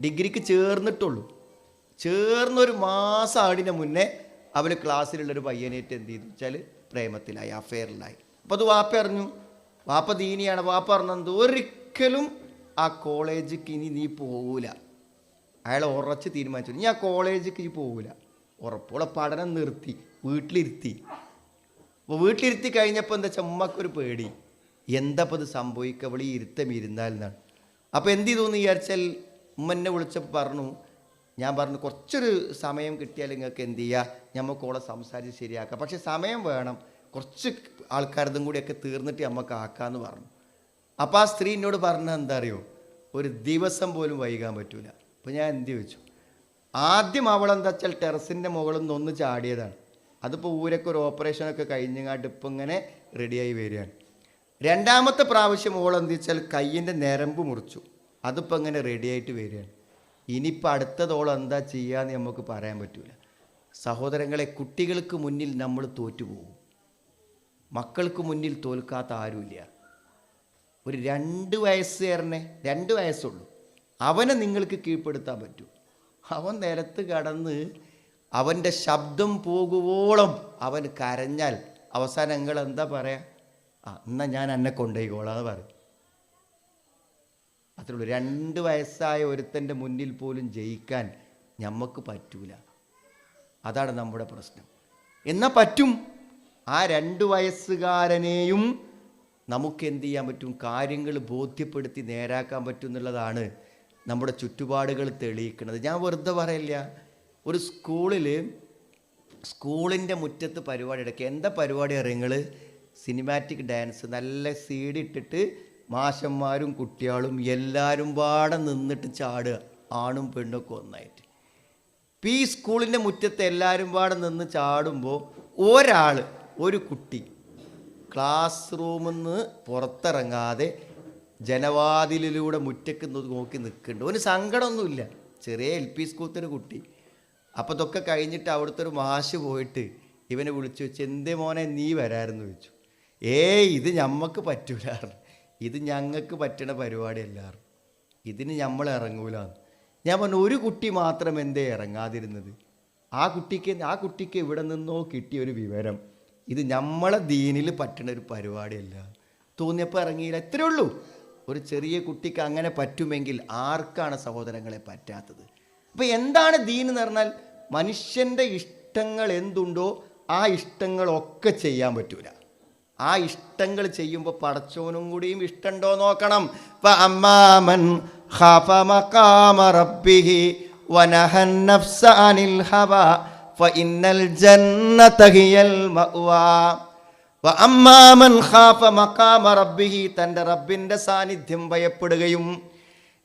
ഡിഗ്രിക്ക് ചേർന്നിട്ടുള്ളൂ. ചേർന്നൊരു മാസം ആടിന് മുന്നേ അവർ ക്ലാസ്സിലുള്ളൊരു പയ്യനേറ്റ് എന്ത് ചെയ്തു വെച്ചാൽ പ്രേമത്തിലായി, അഫെയറിലായി. അപ്പോൾ അത് വാപ്പ അറിഞ്ഞു. വാപ്പ ദീനിയാണ്. വാപ്പ പറഞ്ഞത് ഒരിക്കലും ആ കോളേജിക്ക് ഇനി നീ പോകൂല. അയാൾ ഉറച്ച് തീരുമാനിച്ചു, ഇനി ആ കോളേജിക്ക് നീ പോകൂല. ഉറപ്പോളെ പഠനം നിർത്തി, വീട്ടിലിരുത്തി. അപ്പോൾ വീട്ടിലിരുത്തി കഴിഞ്ഞപ്പോൾ എന്താ വെച്ചാൽ ഉമ്മക്കൊരു പേടി, എന്താ ഇപ്പോൾ ഇത് സംഭവിക്കുക, അവൾ ഈ ഇരുത്തം ഇരുന്നാൽ എന്നാണ്. അപ്പോൾ എന്ത് ചെയ്തു എന്ന് വിചാരിച്ചാൽ ഉമ്മ എന്നെ വിളിച്ചപ്പോൾ പറഞ്ഞു, ഞാൻ പറഞ്ഞു കുറച്ചൊരു സമയം കിട്ടിയാൽ നിങ്ങൾക്ക് എന്ത് ചെയ്യുക, നമുക്ക് ഓളെ സംസാരിച്ച് ശരിയാക്കാം, പക്ഷെ സമയം വേണം, കുറച്ച് ആൾക്കാരതും കൂടിയൊക്കെ തീർന്നിട്ട് നമുക്ക് ആക്കാമെന്ന് പറഞ്ഞു. അപ്പോൾ ആ സ്ത്രീ എന്നോട് പറഞ്ഞത് എന്താ അറിയോ, ഒരു ദിവസം പോലും വൈകാൻ പറ്റൂല. അപ്പോൾ ഞാൻ എന്ത് ചോദിച്ചു, ആദ്യം അവളെന്താ വെച്ചാൽ ടെറസിൻ്റെ മുകളിൽ നിന്ന് ഒന്ന് ചാടിയതാണ്. അതിപ്പോൾ ഊരൊക്കെ ഒരു ഓപ്പറേഷനൊക്കെ കഴിഞ്ഞങ്ങാട്ട് ഇപ്പം ഇങ്ങനെ റെഡിയായി വരികയാണ്. രണ്ടാമത്തെ പ്രാവശ്യം ഓളെന്ത് വെച്ചാൽ കയ്യിൻ്റെ ഞരമ്പ് മുറിച്ചു. അതിപ്പോൾ ഇങ്ങനെ റെഡിയായിട്ട് വരികയാണ്. ഇനിയിപ്പോൾ അടുത്തതോളം എന്താ ചെയ്യാന്ന് നമുക്ക് പറയാൻ പറ്റൂല. സഹോദരങ്ങളെ, കുട്ടികൾക്ക് മുന്നിൽ നമ്മൾ തോറ്റുപോകും. മക്കൾക്ക് മുന്നിൽ തോൽക്കാത്ത ആരുമില്ല. ഒരു 2 വയസ്സുകാരനെ, 2 വയസ്സുള്ളൂ, അവനെ നിങ്ങൾക്ക് കീഴ്പ്പെടുത്താൻ പറ്റൂ. അവൻ നിലത്ത് കടന്ന് അവൻ്റെ ശബ്ദം പോകുവോളം അവൻ കരഞ്ഞാൽ അവസാനം നിങ്ങൾ എന്താ പറയുക, എന്നാൽ ഞാൻ എന്നെ കൊണ്ടുപോയിക്കോളാന്ന് പറയും. അത്രേ ഉള്ളൂ. 2 വയസ്സായ ഒരുത്തൻ്റെ മുന്നിൽ പോലും ജയിക്കാൻ നമുക്ക് പറ്റൂല. അതാണ് നമ്മുടെ പ്രശ്നം. എന്നാൽ പറ്റും. ആ 2 വയസ്സുകാരനെയും നമുക്ക് എന്ത് ചെയ്യാൻ പറ്റും, കാര്യങ്ങൾ ബോധ്യപ്പെടുത്തി നേരാക്കാൻ പറ്റും എന്നുള്ളതാണ് നമ്മുടെ ചുറ്റുപാടുകൾ തെളിയിക്കുന്നത്. ഞാൻ വെറുതെ പറയില്ല. ഒരു സ്കൂളിൻ്റെ മുറ്റത്ത് പരിപാടി എടുക്കുക. എന്താ പരിപാടി അറിയുങ്ങൾ? Cinematic dance. നല്ല CD ഇട്ടിട്ട് മാഷന്മാരും കുട്ടികളും എല്ലാവരും പാടെ നിന്നിട്ട് ചാടുക, ആണും പെണ്ണൊക്കെ ഒന്നായിട്ട്. ഈ സ്കൂളിൻ്റെ മുറ്റത്ത് എല്ലാവരും പാടെ നിന്ന് ചാടുമ്പോൾ ഒരു കുട്ടി ക്ലാസ് റൂമിൽ നിന്ന് പുറത്തിറങ്ങാതെ ജനവാതിലിലൂടെ മുറ്റക്ക് നോക്കി നിൽക്കുന്നുണ്ട്. ഒരു സങ്കടമൊന്നുമില്ല. ചെറിയ LP സ്കൂളത്തെ ഒരു കുട്ടി. അപ്പോൾ ഇതൊക്കെ കഴിഞ്ഞിട്ട് അവിടുത്തെ ഒരു മാഷ് പോയിട്ട് ഇവനെ വിളിച്ചു വെച്ച്, എന്തേ മോനെ നീ വരാമെന്ന് ചോദിച്ചു. ഇത് ഞമ്മക്ക് പറ്റൂലാറ്, ഇത് ഞങ്ങൾക്ക് പറ്റണ പരിപാടിയല്ലാറ്, ഇതിന് നമ്മൾ ഇറങ്ങൂലാന്ന്. ഞാൻ പറഞ്ഞു, ഒരു കുട്ടി മാത്രം എന്തേ ഇറങ്ങാതിരുന്നത്? ആ കുട്ടിക്ക് ഇവിടെ നിന്നോ കിട്ടിയൊരു വിവരം, ഇത് നമ്മളെ ദീനിൽ പറ്റണ ഒരു പരിപാടിയല്ല. തോന്നിയപ്പോൾ ഇറങ്ങിയില്ല. ഇത്രയേ ഉള്ളൂ. ഒരു ചെറിയ കുട്ടിക്ക് അങ്ങനെ പറ്റുമെങ്കിൽ ആർക്കാണ് സഹോദരങ്ങളെ പറ്റാത്തത്? അപ്പോൾ എന്താണ് ദീൻ എന്ന് പറഞ്ഞാൽ, മനുഷ്യൻ്റെ ഇഷ്ടങ്ങൾ എന്തുണ്ടോ ആ ഇഷ്ടങ്ങളൊക്കെ ചെയ്യാൻ പറ്റൂല. ആ ഇഷ്ടങ്ങൾ ചെയ്യുമ്പോൾ പടച്ചോനും കൂടിയും ഇഷ്ടമുണ്ടോ നോക്കണം. ഫഅമ്മാമൻ ഖാഫ മഖാമ റബ്ബിഹി വനഹൻ നഫ്സ അനിൽ ഹവാ ഫഇന്നൽ ജന്നത ഹിയൽ മഅ്വാ. വഅമ്മാമൻ ഖാഫ മഖാമ റബ്ബിഹി, തൻ്റെ റബ്ബിൻ്റെ സാന്നിധ്യം ഭയപ്പെടുകയും,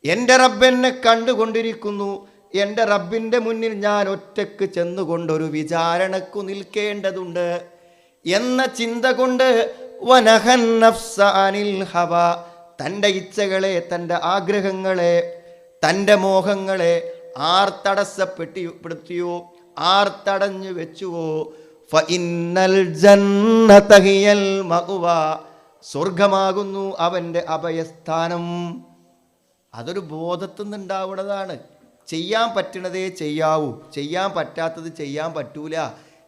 എൻ്റെ റബ്ബെന്നെ കണ്ടുകൊണ്ടിരിക്കുന്നു, എൻ്റെ റബ്ബിൻ്റെ മുന്നിൽ ഞാൻ ഒറ്റയ്ക്ക് ചെന്നുകൊണ്ടൊരു വിചാരണക്കു നിൽക്കേണ്ടതുണ്ട് എന്ന ചിന്ത കൊണ്ട്, വനഹൻ നഫ്സ അനിൽ ഹവാ, തൻ്റെ ഇച്ഛകളെ, തൻ്റെ ആഗ്രഹങ്ങളെ, തൻ്റെ മോഹങ്ങളെ ആർ തടസ്സപ്പെടുത്തിയോ, ആർ തടഞ്ഞു വെച്ചുവോ, ഫഇന്നൽ ജന്നത ഹിയൽ മഅ്വാ, സ്വർഗമാകുന്നു അവൻ്റെ അഭയസ്ഥാനം. അതൊരു ബോധത്തിൽ നിന്നുണ്ടാവുന്നതാണ്. ചെയ്യാൻ പറ്റണതേ ചെയ്യാവൂ, ചെയ്യാൻ പറ്റാത്തത് ചെയ്യാൻ പറ്റൂല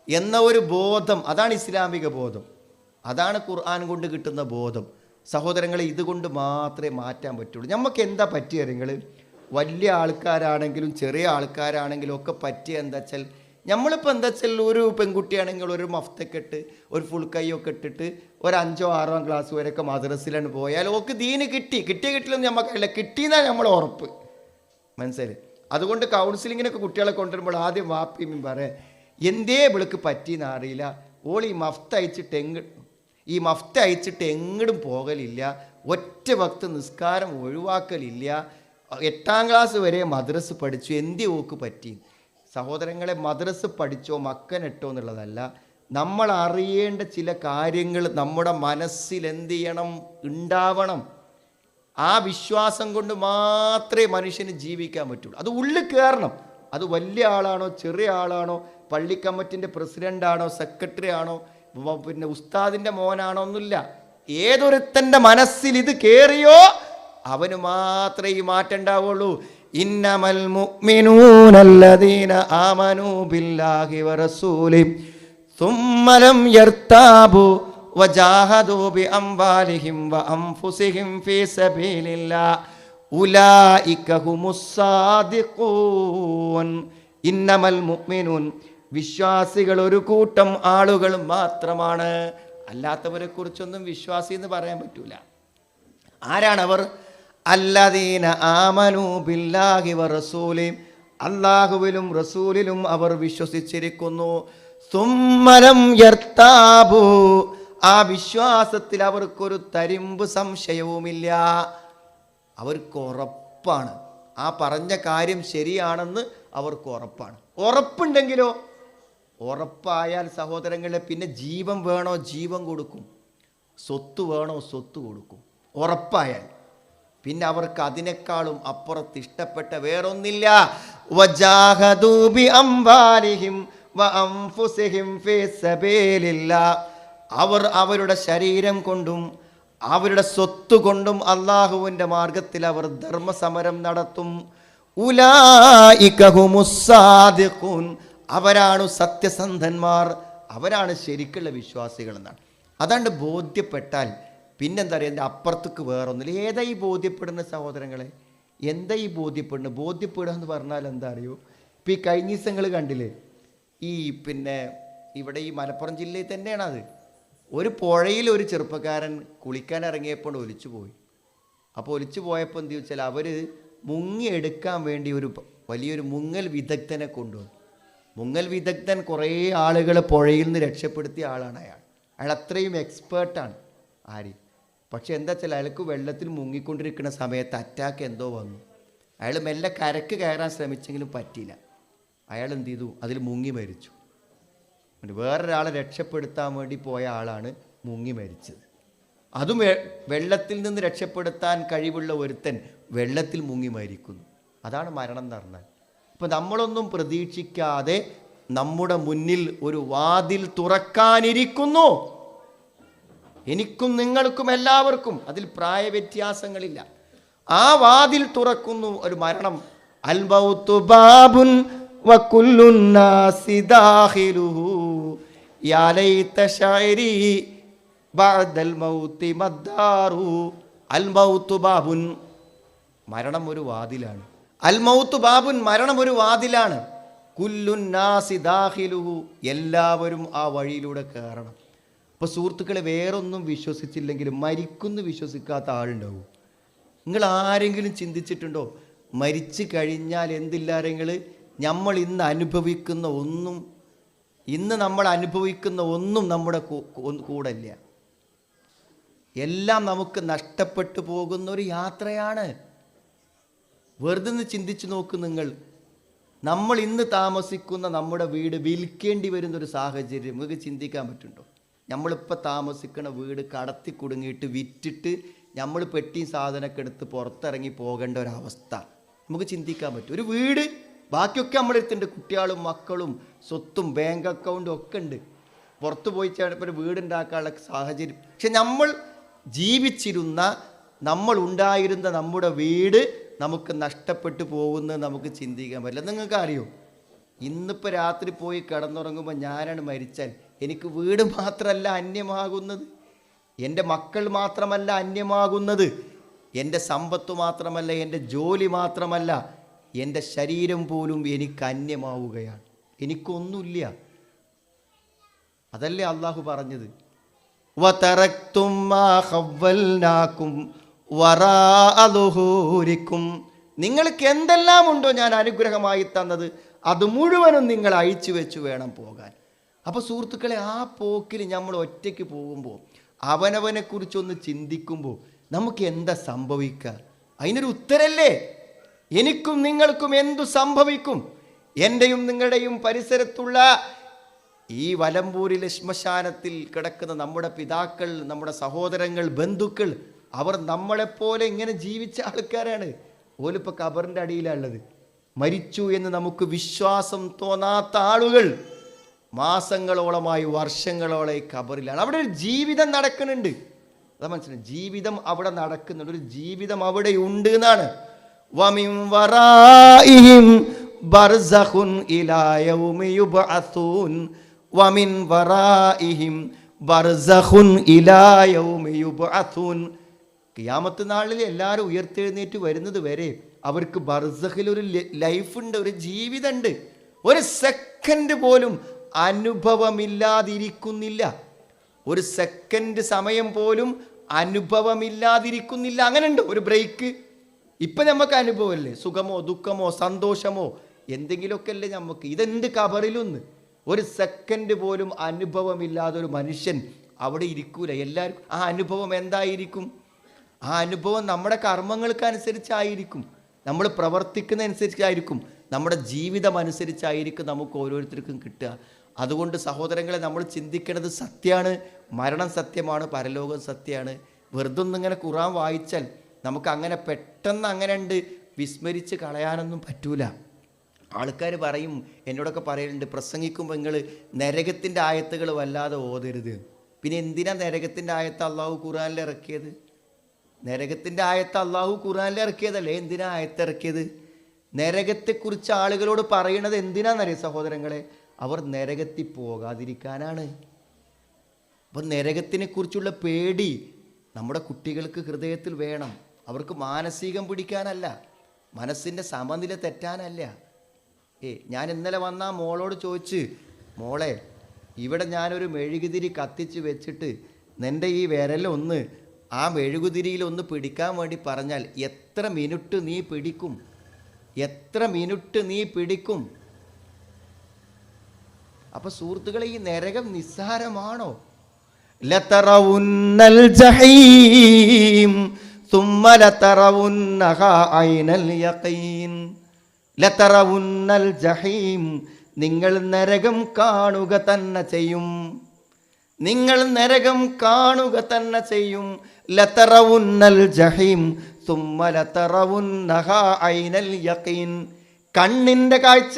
എന്ന ഒരു ബോധം. അതാണ് ഇസ്ലാമിക ബോധം. അതാണ് ഖുർആൻ കൊണ്ട് കിട്ടുന്ന ബോധം. സഹോദരങ്ങളെ, ഇതുകൊണ്ട് മാത്രമേ മാറ്റാൻ പറ്റുള്ളൂ. നമുക്ക് എന്താ പറ്റിയ നിങ്ങൾ, വലിയ ആൾക്കാരാണെങ്കിലും ചെറിയ ആൾക്കാരാണെങ്കിലും ഒക്കെ പറ്റിയ എന്താ വെച്ചാൽ, നമ്മളിപ്പോൾ എന്താ വെച്ചാൽ ഒരു പെൺകുട്ടിയാണെങ്കിൽ ഒരു മഫ്തൊക്കെ ഇട്ട് ഒരു ഫുൾ കൈയൊക്കെ ഇട്ടിട്ട് ഒരു 5ാം 6ാം ക്ലാസ് വരെയൊക്കെ മദ്രസയിലാണ് പോയാൽ ഓക്ക് ദീന് കിട്ടിയില്ലെന്ന് നമുക്കറിയില്ല, കിട്ടിയെന്നാണ് നമ്മൾ ഉറപ്പ്. മനസ്സിലായി? അതുകൊണ്ട് കൗൺസിലിങ്ങിനൊക്കെ കുട്ടികളെ കൊണ്ടുവരുമ്പോൾ ആദ്യം വാപ്പിയും പറയാം, എന്തേ ഇവൾക്ക് പറ്റിയെന്ന് അറിയില്ല, ഓൾ ഈ മഫ്ത അയച്ചിട്ട് എങ്ങോട്ടും പോകലില്ല, ഒറ്റ വക്ത് നിസ്കാരം ഒഴിവാക്കലില്ല, 8ാം ക്ലാസ് വരെ മദ്രസ് പഠിച്ചു, എന്തേ ഓക്ക് പറ്റി? സഹോദരങ്ങളെ, മദ്രസ് പഠിച്ചോ മക്കനെട്ടോ എന്നുള്ളതല്ല, നമ്മൾ അറിയേണ്ട ചില കാര്യങ്ങൾ നമ്മുടെ മനസ്സിൽ എന്ത് ചെയ്യണം, ഉണ്ടാവണം. ആ വിശ്വാസം കൊണ്ട് മാത്രമേ മനുഷ്യന് ജീവിക്കാൻ പറ്റുള്ളൂ. അത് ഉള്ളിൽ കയറണം. അത് വലിയ ആളാണോ ചെറിയ ആളാണോ, പള്ളി കമ്മിറ്റിൻ്റെ പ്രസിഡൻ്റാണോ സെക്രട്ടറി ആണോ പിന്നെ ഉസ്താദിൻ്റെ മോനാണോ ഒന്നുമില്ല. ഏതൊരുത്തൻ്റെ മനസ്സിൽ ഇത് കയറിയോ അവന് മാത്രമേ ഈ മാറ്റം ഉണ്ടാവുള്ളൂ. ഇന്നമൽ മുഅ്മിനൂനല്ലദീന ആമനൂ ബില്ലാഹി വറസൂലി സുമ്മ ലം യർതാബു വജാഹദൂ ബിഅംവാലിഹിം വഅൻഫുസിഹിം ഫീ സബീലില്ലാഹ് ഉലൈക ഹുമുസ്സാദിഖൂൻ. ഇന്നമൽ മുഅ്മിനൂൻ, വിശ്വാസികൾ ഒരു കൂട്ടം ആളുകൾ മാത്രമാണ്. അല്ലാത്തവരെ കുറിച്ചൊന്നും വിശ്വാസി എന്ന് പറയാൻ പറ്റൂല. ആരാണവർ? അല്ലദീന ആമനൂ ബില്ലാഹി വറസൂലി, അല്ലാഹുവിലും റസൂലിലും അവർ വിശ്വസിച്ചിരിക്കുന്നു. സുമ്മലം യർതാബു, ആ വിശ്വാസത്തിൽ അവർക്കൊരു തരിമ്പ് സംശയവുമില്ല. അവർക്ക് ഉറപ്പാണ്, ആ പറഞ്ഞ കാര്യം ശരിയാണെന്ന് അവർക്ക് ഉറപ്പാണ്. ഉറപ്പുണ്ടെങ്കിലോ, ഉറപ്പായാൽ സഹോദരങ്ങളെ പിന്നെ ജീവൻ വേണോ ജീവൻ കൊടുക്കും, സ്വത്ത് വേണോ സ്വത്ത് കൊടുക്കും. ഉറപ്പായാൽ പിന്നെ അവർക്ക് അതിനേക്കാളും അപ്പുറത്ത് ഇഷ്ടപ്പെട്ട വേറൊന്നില്ല. വജാഹദൂ ബിഅംവാലിഹിം വഅൻഫുസിഹിം ഫീ സബീലില്ലാഹ്, അവർ അവരുടെ ശരീരം കൊണ്ടും അവരുടെ സ്വത്ത് കൊണ്ടും അള്ളാഹുവിൻ്റെ മാർഗത്തിൽ അവർ ധർമ്മസമരം നടത്തും. ഉലൈക ഹുമുസ്സാദിഖൂൻ, അവരാണ് സത്യസന്ധന്മാർ, അവരാണ് ശരിക്കുള്ള വിശ്വാസികൾ എന്നാണ്. അതാണ്ട് ബോധ്യപ്പെട്ടാൽ പിന്നെന്താ പറയുക, എൻ്റെ അപ്പുറത്തേക്ക് വേറൊന്നുമില്ല. ഏതാ ഈ ബോധ്യപ്പെടുന്ന സഹോദരങ്ങളെ? എന്താ ഈ ബോധ്യപ്പെടുന്നത്? ബോധ്യപ്പെടുക എന്ന് പറഞ്ഞാൽ എന്താ അറിയോ? ഇപ്പം ഈ കഴിഞ്ഞ ദിവസങ്ങൾ കണ്ടില്ലേ, ഈ ഇവിടെ ഈ മലപ്പുറം ജില്ലയിൽ തന്നെയാണ് അത്. ഒരു പുഴയിൽ ഒരു ചെറുപ്പക്കാരൻ കുളിക്കാൻ ഇറങ്ങിയപ്പോൾ ഒലിച്ചു പോയി. അപ്പോൾ ഒലിച്ചു പോയപ്പോൾ എന്ത് ചോദിച്ചാൽ അവർ മുങ്ങിയെടുക്കാൻ വേണ്ടി ഒരു വലിയൊരു മുങ്ങൽ വിദഗ്ധനെ കൊണ്ടുവന്നു. മുങ്ങൽ വിദഗ്ധൻ കുറേ ആളുകളെ പുഴയിൽ നിന്ന് രക്ഷപ്പെടുത്തിയ ആളാണ് അയാൾ. അയാൾ അത്രയും എക്സ്പേർട്ടാണ്. ആര്? പക്ഷെ എന്താ വെച്ചാൽ അയാൾക്ക് വെള്ളത്തിൽ മുങ്ങിക്കൊണ്ടിരിക്കുന്ന സമയത്ത് അറ്റാക്ക് എന്തോ വന്നു. അയാൾ മെല്ലെ കരക്ക് കയറാൻ ശ്രമിച്ചെങ്കിലും പറ്റിയില്ല. അയാൾ എന്ത് ചെയ്തു? അതിൽ മുങ്ങി മരിച്ചു. വേറൊരാളെ രക്ഷപ്പെടുത്താൻ വേണ്ടി പോയ ആളാണ് മുങ്ങി മരിച്ചത്. അതും വെള്ളത്തിൽ നിന്ന് രക്ഷപ്പെടുത്താൻ കഴിവുള്ള ഒരുത്തൻ വെള്ളത്തിൽ മുങ്ങി മരിക്കുന്നു. അതാണ് മരണം എന്ന് പറഞ്ഞാൽ. ഇപ്പം നമ്മളൊന്നും പ്രതീക്ഷിക്കാതെ നമ്മുടെ മുന്നിൽ ഒരു വാതിൽ തുറക്കാനിരിക്കുന്നു. എനിക്കും നിങ്ങൾക്കും എല്ലാവർക്കും അതിൽ പ്രായ വ്യത്യാസങ്ങളില്ല. ആ വാതിൽ തുറക്കുന്നു, ഒരു മരണം. അൽ മൗതു ബാബുൻ വകുല്ലുൻ നാസി ദാഖിലുഹു യാ ലൈത ശഅരി ബഅദൽ മൗതി മദ്ദാറു. അൽ മൗതു ബാബുൻ, മരണം ഒരു വാതിലാണ്. അൽ മൗതു ബാബുൻ, മരണം ഒരു വാതിലാണ്. കുല്ലുൻ നാസി ദാഖിലുഹു, എല്ലാവരും ആ വഴിയിലൂടെ കയറണം. ഇപ്പോൾ സുഹൃത്തുക്കളെ, വേറൊന്നും വിശ്വസിച്ചില്ലെങ്കിലും മരിക്കുന്നു വിശ്വസിക്കാത്ത ആളുണ്ടാവും. നിങ്ങൾ ആരെങ്കിലും ചിന്തിച്ചിട്ടുണ്ടോ മരിച്ചു കഴിഞ്ഞാൽ എന്തില്ലാരെങ്കിൽ നമ്മൾ ഇന്ന് അനുഭവിക്കുന്ന ഒന്നും നമ്മുടെ കൂടല്ല. എല്ലാം നമുക്ക് നഷ്ടപ്പെട്ടു പോകുന്ന ഒരു യാത്രയാണ്. വെറുതെ ഒന്ന് ചിന്തിച്ച് നോക്ക് നിങ്ങൾ. നമ്മൾ ഇന്ന് താമസിക്കുന്ന നമ്മുടെ വീട് വിൽക്കേണ്ടി വരുന്നൊരു സാഹചര്യം നിങ്ങൾക്ക് ചിന്തിക്കാൻ പറ്റുന്നുണ്ടോ? നമ്മളിപ്പോൾ താമസിക്കുന്ന വീട് കടത്തി കുടുങ്ങിയിട്ട് വിറ്റിട്ട് നമ്മൾ പെട്ടിയും സാധനമൊക്കെ എടുത്ത് പുറത്തിറങ്ങി പോകേണ്ട ഒരവസ്ഥ നമുക്ക് ചിന്തിക്കാൻ പറ്റും. ഒരു വീട് ബാക്കിയൊക്കെ നമ്മളെടുത്തുണ്ട്, കുട്ടികളും മക്കളും സ്വത്തും ബാങ്ക് അക്കൗണ്ടും ഒക്കെ ഉണ്ട്. പുറത്ത് പോയി ഒരു വീടുണ്ടാക്കാനുള്ള സാഹചര്യം. പക്ഷെ നമ്മൾ ജീവിച്ചിരുന്ന, നമ്മൾ ഉണ്ടായിരുന്ന നമ്മുടെ വീട് നമുക്ക് നഷ്ടപ്പെട്ടു പോകുന്നത് നമുക്ക് ചിന്തിക്കാൻ പറ്റില്ല. നിങ്ങൾക്ക് അറിയോ, ഇന്നിപ്പോൾ രാത്രി പോയി കിടന്നുറങ്ങുമ്പോൾ ഞാനാണ് മരിച്ചാൽ എനിക്ക് വീട് മാത്രമല്ല അന്യമാകുന്നത്, എൻ്റെ മക്കൾ മാത്രമല്ല അന്യമാകുന്നത്, എൻ്റെ സമ്പത്ത് മാത്രമല്ല, എൻ്റെ ജോലി മാത്രമല്ല, എൻ്റെ ശരീരം പോലും എനിക്ക് അന്യമാവുകയാണ്. എനിക്കൊന്നുമില്ല. അതല്ലേ അള്ളാഹു പറഞ്ഞത്, വതറക്തും മാ ഖവ്വൽനാകും വറാഅ ദുഹൂരിക്കും, നിങ്ങൾക്ക് എന്തെല്ലാം ഉണ്ടോ ഞാൻ അനുഗ്രഹമായി തന്നത് അത് മുഴുവനും നിങ്ങൾ അഴിച്ചു വെച്ച് വേണം പോകാൻ. അപ്പോൾ സുഹൃത്തുക്കളെ, ആ പോക്കിൽ നമ്മൾ ഒറ്റയ്ക്ക് പോകുമ്പോൾ അവനവനെക്കുറിച്ചൊന്ന് ചിന്തിക്കുമ്പോൾ നമുക്ക് എന്താ സംഭവിക്കുക? അതിനൊരു ഉത്തരല്ലേ? എനിക്കും നിങ്ങൾക്കും എന്തു സംഭവിക്കും? എൻ്റെയും നിങ്ങളുടെയും പരിസരത്തുള്ള ഈ വലമ്പൂരിലെ ശ്മശാനത്തിൽ കിടക്കുന്ന നമ്മുടെ പിതാക്കൾ, നമ്മുടെ സഹോദരങ്ങൾ, ബന്ധുക്കൾ, അവർ നമ്മളെപ്പോലെ ഇങ്ങനെ ജീവിച്ച ആൾക്കാരാണ്. ഓലിപ്പോൾ ഖബറിൻ്റെ അടിയിലുള്ളത്. മരിച്ചു എന്ന് നമുക്ക് വിശ്വാസം തോന്നാത്ത ആളുകൾ മാസങ്ങളോളമായി, വർഷങ്ങളോളമായി ഖബറിലാണ്. അവിടെ ഒരു ജീവിതം നടക്കുന്നുണ്ട്. അതാ മനസ്സിലായി, ജീവിതം അവിടെ നടക്കുന്നുണ്ട്, ഒരു ജീവിതം അവിടെ ഉണ്ട് എന്നാണ്. വമിൻ വറാഇഹിം ബർസഖുൻ ഇലാ യൗമി യുബ്അസൂൻ വമിൻ വറാഇഹിം ബർസഖുൻ ഇലാ യൗമി യുബ്അസൂൻ. ഖിയാമത്ത് നാളിൽ എല്ലാവരും ഉയർത്തെഴുന്നേറ്റ് വരുന്നത് വരെ അവർക്ക് ബർസഖിൽ ഒരു ലൈഫുണ്ട്, ഒരു ജീവിതമുണ്ട്. ഒരു സെക്കൻഡ് പോലും അനുഭവമില്ലാതിരിക്കുന്നില്ല. ഒരു സെക്കൻഡ് സമയം പോലും അനുഭവമില്ലാതിരിക്കുന്നില്ല. അങ്ങനെ ഉണ്ട് ഒരു ബ്രേക്ക്. ഇപ്പം നമുക്ക് അനുഭവമല്ലേ, സുഖമോ ദുഃഖമോ സന്തോഷമോ എന്തെങ്കിലുമൊക്കെ അല്ലേ നമുക്ക്. ഇതെന്ത് കബറിലൊന്ന് ഒരു സെക്കൻഡ് പോലും അനുഭവമില്ലാതെ ഒരു മനുഷ്യൻ അവിടെ ഇരിക്കൂല. എല്ലാവർക്കും ആ അനുഭവം എന്തായിരിക്കും? ആ അനുഭവം നമ്മുടെ കർമ്മങ്ങൾക്കനുസരിച്ചായിരിക്കും, നമ്മൾ പ്രവർത്തിക്കുന്ന അനുസരിച്ചായിരിക്കും, നമ്മുടെ ജീവിതം അനുസരിച്ചായിരിക്കും നമുക്ക് ഓരോരുത്തർക്കും കിട്ടുക. അതുകൊണ്ട് സഹോദരങ്ങളെ, നമ്മൾ ചിന്തിക്കേണ്ടത് സത്യമാണ്. മരണം സത്യമാണ്, പരലോകം സത്യമാണ്. വെറുതെ ഒന്നിങ്ങനെ ഖുർആൻ വായിച്ചാൽ നമുക്ക് അങ്ങനെ പെട്ടെന്ന് അങ്ങനെ ഉണ്ട് വിസ്മരിച്ച് കളയാനൊന്നും പറ്റൂല. ആൾക്കാർ പറയും, എന്നോടൊക്കെ പറയലുണ്ട്, പ്രസംഗിക്കുമ്പോൾ നിങ്ങൾ നരകത്തിൻ്റെ ആയത്തുകൾ വല്ലാതെ ഓതരുത്. പിന്നെ എന്തിനാ നരകത്തിൻ്റെ ആയത്ത് അള്ളാഹു ഖുർആനിൽ ഇറക്കിയത്? നരകത്തിൻ്റെ ആയത്ത് അള്ളാഹു ഖുർആനിൽ ഇറക്കിയതല്ലേ, എന്തിനാ ആയത്ത് ഇറക്കിയത്? നരകത്തെക്കുറിച്ച് ആളുകളോട് പറയണത് എന്തിനാണെന്നറിയാം സഹോദരങ്ങളെ? അവർ നരകത്തിൽ പോകാതിരിക്കാനാണ്. അപ്പം നരകത്തിനെക്കുറിച്ചുള്ള പേടി നമ്മുടെ കുട്ടികൾക്ക് ഹൃദയത്തിൽ വേണം. അവർക്ക് മാനസികം പിടിക്കാനല്ല, മനസ്സിൻ്റെ സമനില തെറ്റാനല്ല. ഞാൻ ഇന്നലെ വന്ന മോളോട് ചോദിച്ച്, മോളെ ഇവിടെ ഞാനൊരു മെഴുകുതിരി കത്തിച്ച് വെച്ചിട്ട് നിൻ്റെ ഈ വിരലൊന്ന് ആ മെഴുകുതിരിയിലൊന്ന് പിടിക്കാൻ വേണ്ടി പറഞ്ഞാൽ എത്ര മിനിറ്റ് നീ പിടിക്കും? എത്ര മിനിറ്റ് നീ പിടിക്കും? അപ്പൊ സുഹൃത്തുക്കളെ, ഈ നരകം നിസ്സാരമാണോ? ലതറവുന്നൽ ജഹീം സുമ്മ ലതറവുന്നഹാ ഐനൽ യഖീൻ. ലതറവുന്നൽ ജഹീം, നിങ്ങൾ നരകം കാണുക തന്നെ ചെയ്യും. നിങ്ങൾ നരകം കാണുക തന്നെ ചെയ്യും. ലതറവുന്നൽ ജഹീം സുമ്മ ലതറവുന്നഹാ ഐനൽ യഖീൻ. കണ്ണിൻ്റെ കാഴ്ച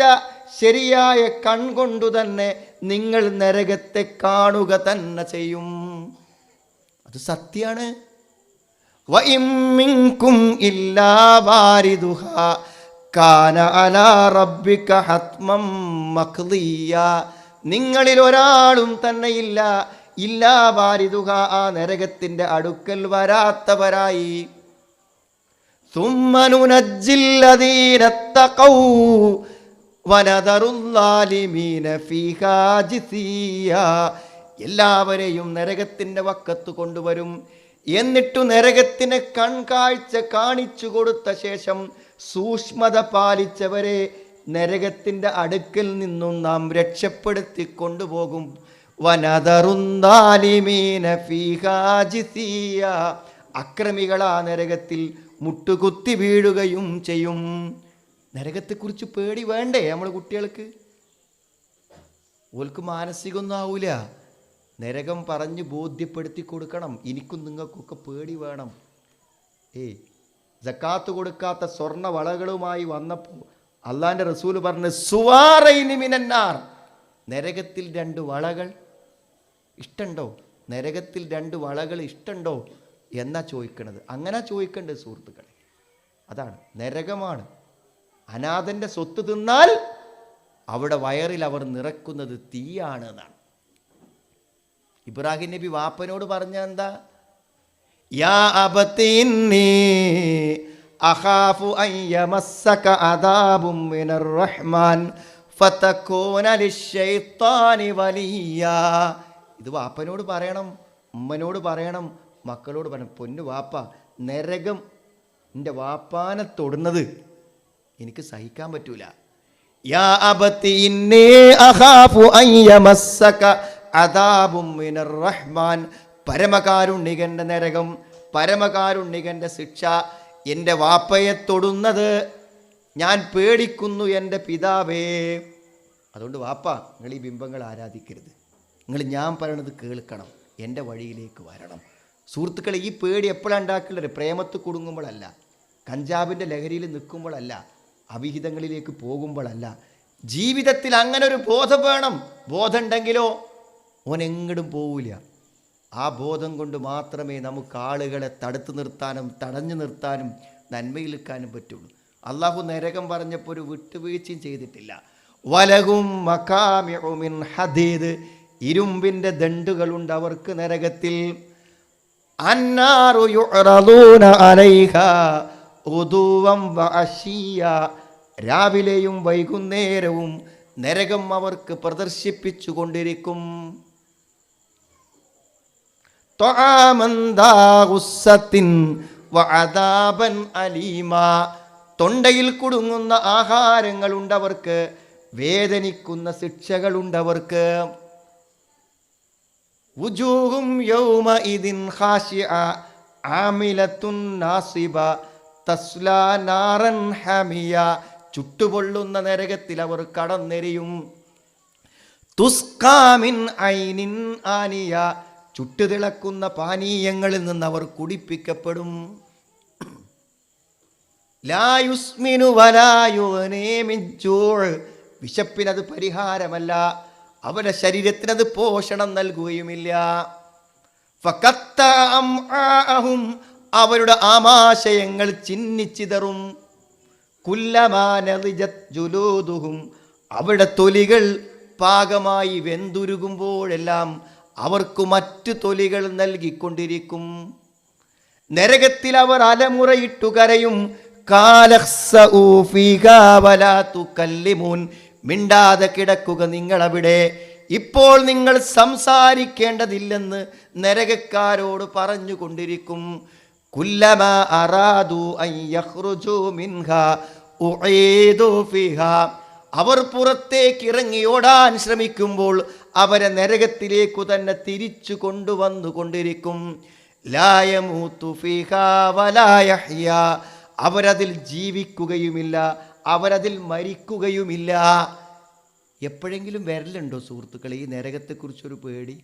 ശരിയായ കൺകൊണ്ടു തന്നെ നിങ്ങൾ നരകത്തെ കാണുക തന്നെ ചെയ്യും. അത് സത്യാണ്. വഇം മിൻകും ഇല്ലാ വാരിദുഹാ കാന അലാ റബ്ബിക ഹത്മം മഖ്ദിയ. നിങ്ങളിൽ ഒരാളും തന്നെ ഇല്ല, ഇല്ലാ വാരിദുഹാ, ആ നരകത്തിൻ്റെ അടുക്കൽ വരാത്തവരായി. സുമ്മ നുനജ്ജിൽ ലദീന തഖൗ വനദറുല്ലാലിമീന ഫീഹാ ജിസിയ. എല്ലാവരെയും നരകത്തിൻ്റെ വക്കത്ത് കൊണ്ടുവരും. എന്നിട്ടു നരകത്തിന് കൺകാഴ്ച കാണിച്ചു കൊടുത്ത ശേഷം സൂക്ഷ്മത പാലിച്ചവരെ നരകത്തിൻ്റെ അടുക്കൽ നിന്നും നാം രക്ഷപ്പെടുത്തി കൊണ്ടുപോകും. വനദറുല്ലാലിമീന ഫീഹാ ജിസിയ. അക്രമികളാ നരകത്തിൽ മുട്ടുകുത്തി വീഴുകയും ചെയ്യും. നരകത്തെക്കുറിച്ച് പേടി വേണ്ടേ നമ്മുടെ കുട്ടികൾക്ക്? ഓൽക്ക് മാനസികമൊന്നും ആവൂല. നരകം പറഞ്ഞ് ബോധ്യപ്പെടുത്തി കൊടുക്കണം. എനിക്കും നിങ്ങൾക്കൊക്കെ പേടി വേണം. സക്കാത്ത് കൊടുക്കാത്ത സ്വർണ്ണ വളകളുമായി വന്നപ്പോൾ അള്ളാൻ്റെ റസൂല് പറഞ്ഞ് സുവാറൈനി മിനന്നാർ, നരകത്തിൽ 2 വളകൾ ഇഷ്ടമുണ്ടോ? നരകത്തിൽ 2 വളകൾ ഇഷ്ടമുണ്ടോ എന്നാ ചോദിക്കണത്. അങ്ങനെ ചോദിക്കേണ്ടത് സുഹൃത്തുക്കളെ. അതാണ് നരകമാണ്. അനാഥൻ്റെ സ്വത്ത് തിന്നാൽ അവിടെ വയറിൽ അവർ നിറക്കുന്നത് തീയാണ് എന്നാണ്. ഇബ്രാഹിം നബി വാപ്പനോട് പറഞ്ഞ എന്താ? യാ അബതി ഇന്നി അഖാഫു അൻ യമസ്സക അദാബും മിനർ റഹ്മാൻ ഫതകൂന ലിശ്ശൈത്താനി വലിയ. ഇത് വാപ്പനോട് പറയണം, ഉമ്മനോട് പറയണം, മക്കളോട് പറയണം. പൊന്നു വാപ്പ, നരകം എൻ്റെ വാപ്പാനെ തൊടുന്നത് എനിക്ക് സഹിക്കാൻ പറ്റൂല. യാ അബതി ഇന്നി അഖാഫു അൻ യമസ്സക അദാബും മിനർ റഹ്മാൻ. പരമകാരുണ്യകൻ്റെ നരകം, പരമകാരുണ്യകൻ്റെ ശിക്ഷ എൻ്റെ വാപ്പയെ തൊടുന്നത് ഞാൻ പേടിക്കുന്നു എൻ്റെ പിതാവേ. അതുകൊണ്ട് വാപ്പ, നിങ്ങൾ ഈ ബിംബങ്ങൾ ആരാധിക്കരുത്. നിങ്ങൾ ഞാൻ പറയണത് കേൾക്കണം, എൻ്റെ വഴിയിലേക്ക് വരണം. സുഹൃത്തുക്കളെ, ഈ പേടി എപ്പോഴാണ് ഉണ്ടാക്കേണ്ടത്? പ്രേമത്ത് കുടുങ്ങുമ്പോഴല്ല, കഞ്ചാവിൻ്റെ ലഹരിയിൽ നിൽക്കുമ്പോഴല്ല, അവിഹിതങ്ങളിലേക്ക് പോകുമ്പോഴല്ല. ജീവിതത്തിൽ അങ്ങനെ ഒരു ബോധം വേണം. ബോധം ഉണ്ടെങ്കിലോ ഓൻ എങ്ങോട്ടും പോവില്ല. ആ ബോധം കൊണ്ട് മാത്രമേ നമുക്ക് ആളുകളെ തടുത്തു നിർത്താനും തടഞ്ഞു നിർത്താനും നന്മയിൽ നിൽക്കാനും പറ്റുള്ളൂ. അള്ളാഹു നരകം പറഞ്ഞപ്പോൾ ഒരു വിട്ടുവീഴ്ചയും ചെയ്തിട്ടില്ല. വലഹും മഖാമിഉ മിൻ ഹദീദ്, ഇരുമ്പിൻ്റെ ദണ്ടുകളുണ്ട് അവർക്ക് നരകത്തിൽ. അന്നാറു യുഅറദൂന അലൈഹാ ഉദുവൻ വഅശിയ, രാവിലെയും വൈകുന്നേരവും നരകം അവർക്ക് പ്രദർശിപ്പിച്ചു കൊണ്ടിരിക്കും. ത്വആമൻ ദാ ഗുസ്സത്തിൻ വഅദാബൻ അലീമ, തൊണ്ടയിൽ കുടുങ്ങുന്ന ആഹാരങ്ങളുണ്ടവർക്ക്, വേദനിക്കുന്ന ശിക്ഷകളുണ്ടവർക്ക്. വുജൂഹും യൗമഇദിൻ ഖാശിഅ ആമിലത്തുൻ നാസിബ തസ്ലാ നാറൻ ഹമിയ, ചുട്ടുപൊള്ളുന്ന നരകത്തിൽ അവർ കടന്നെരിയും. തുസ്കാ മിൻ ഐനിൻ ആനിയ, ചുട്ടുതിളക്കുന്ന പാനീയങ്ങളിൽ നിന്ന് അവർ കുടിപ്പിക്കപ്പെടും. ലാ യുസ്മിനു വലാ യുഗ്നീ മിൻ ജൂഅ്, വിശപ്പിനത് പരിഹാരമല്ല, അവരുടെ ശരീരത്തിനത് പോഷണം നൽകുകയുമില്ല. ഫഖത്ത അംആഅഹും, അവരുടെ ആമാശയങ്ങൾ ചിന്നിച്ചിതറും. കുല്ലമാ നളിജത് ജുലൂദുഹും, അവരുടെ തൊലികൾ പാകമായി വെന്തുരുകുമ്പോഴെല്ലാം അവർക്ക് മറ്റു തൊലികൾ നൽകിക്കൊണ്ടിരിക്കും. നരകത്തിൽ അവർ അലമുറയിട്ടു കരയും. കാലഖ്സഊ ഫീഹാ വലാ തുകല്ലിമൂൻ, മിണ്ടാതെ കിടക്കുക നിങ്ങളവിടെ, ഇപ്പോൾ നിങ്ങൾ സംസാരിക്കേണ്ടതില്ലെന്ന് നരകക്കാരോട് പറഞ്ഞുകൊണ്ടിരിക്കും. കുല്ലമാ അറാദു അൻ യഖ്റുജൂ മിൻഹാ ഉഈദു ഫീഹാ, അവർ പുറത്തേക്ക് ഇറങ്ങി ഓടാൻ ശ്രമിക്കുമ്പോൾ അവരെ നരകത്തിലേക്കു തന്നെ തിരിച്ചു കൊണ്ടുവന്നുകൊണ്ടിരിക്കും. ലാ യമൂതു ഫീഹാ വലാ യഹ്യാ, അവരതിൽ ജീവിക്കുകയുമില്ല, അവരതിൽ മരിക്കുകയുമില്ല. എപ്പോഴെങ്കിലും വരലുണ്ടോ സുഹൃത്തുക്കളെ ഈ നരകത്തെക്കുറിച്ചൊരു പേടി?